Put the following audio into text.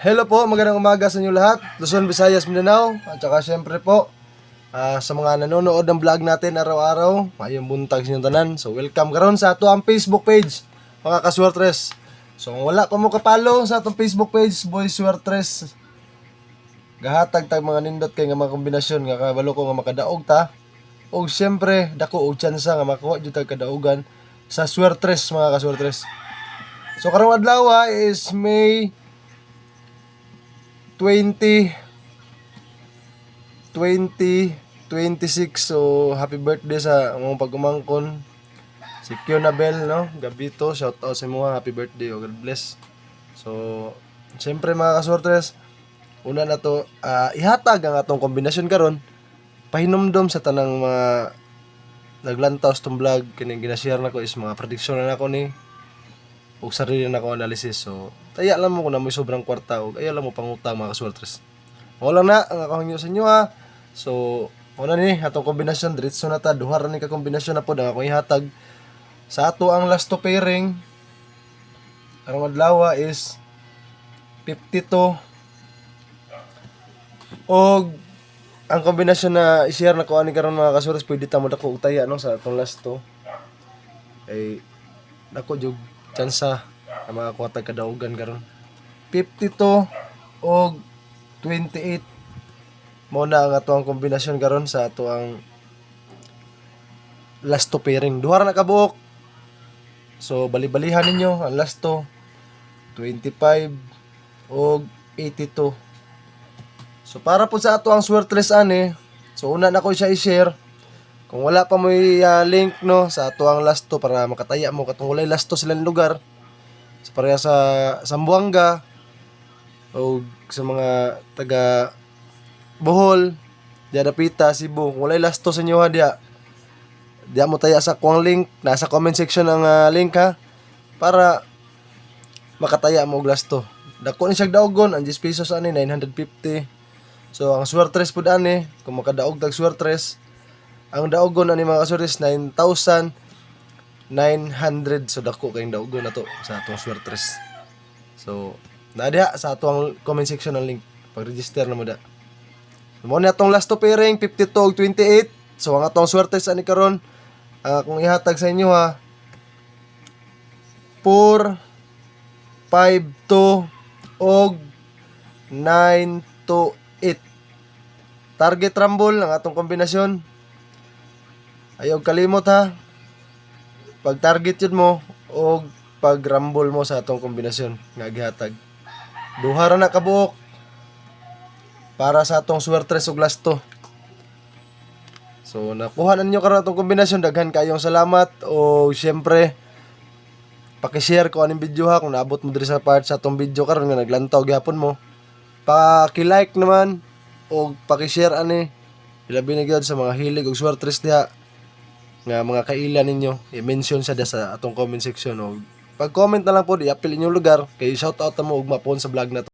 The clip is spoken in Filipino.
Hello po, magandang umaga sa inyo lahat. Luzon, Visayas, Mindanao. At saka syempre po, sa mga nanonood ng vlog natin araw-araw, mayong buntag sa inyong tanan. So welcome karon sa ato ang Facebook page, mga kaswertres. So kung wala pa mo kapalo sa atong Facebook page, Boy Swertres, gahatag tag mga nindot kay nga mga kombinasyon nga kabalo ko nga makadaog ta. O syempre, dako og tsansa nga makuha jud tag kadaugan sa Swertres, mga kaswertres. So karong adlaw is May 2026. So happy birthday sa among pagumangkon si Kionabel, no? Gabito, shout out sa imo, happy birthday o God bless. So siyempre mga kaswertres, una na to ihatag ang atong kombinasyon karon, pahinumdom sa tanang mga naglantaw sa tong vlog kining ginashare nako is mga prediction na nako ni ug sarili na ko analysis. So taya lang mo kung na may sobrang kwarta ug ayaw lang mo pangutang, mga kaswertres. Wala na ang akong sa inyo So una ni atong kombinasyon, diretso na ta, duha ra ni ka kombinasyon na pod ang akong ihatag sa ato ang last to pairing. Ang adlaw is 52 og ang kombinasyon na i-share na ko ani karon, mga kaswertres, pwede ta mo dako og taya no sa atong last to ay dako jug tsansa ang mga kuwatag kadaugan karon. 52 og 28 mo na ang ato ang kombinasyon karon sa ato ang last to pairing. Duha ra na kabuok. So bali-balihan ninyo ang last to 25 og 82. So para po sa ato ang swertres ani, so una na ko siya i-share. Kung wala pa mo link no sa ato ang last to para makataya mo katong walay last to silang lugar. So pareha sa Zamboanga o sa mga taga Bohol, diya dapita Cebu. Kung walay last to sa inyo diya mo taya sa kuang link, nasa comment section ang link ha, para makataya mo og last to. Dako ni siya daogon, ang 10 pesos ani 950. So ang swertres pud ani, kung makadaog tag swertres, ang daogon ani mga kaswertres 9,900. So dako kayong daogon na to sa atong swertres. So nadia sa atong comment section ang link, pag-register na mo da. Mo ni atong last to pairing 52 og 28. So ang atong swertres ani karon, kung ihatag sa inyo 4, 5 2 og 9 to 8. Target rumble ang atong kombinasyon. Ayaw kalimot ha, pag target yun mo o pag rumble mo sa atong kombinasyon nga gihatag. Duha ra na kabuok para sa atong swertres ug last to. So nakuha na ninyo karon atong kombinasyon, daghan kayong salamat. O syempre paki-share ko aning video ha, kung naabot mo diri sa part sa atong video karon nga naglantaw gyapon mo. Paki-like naman o paki-share ani, ilabi na gyud sa mga hilig og swertres diha nga mga kailan ninyo, i-mention sa atong comment section. O pag-comment na lang po, i-apil inyong lugar kay shout out mo ug mapon sa vlog na to.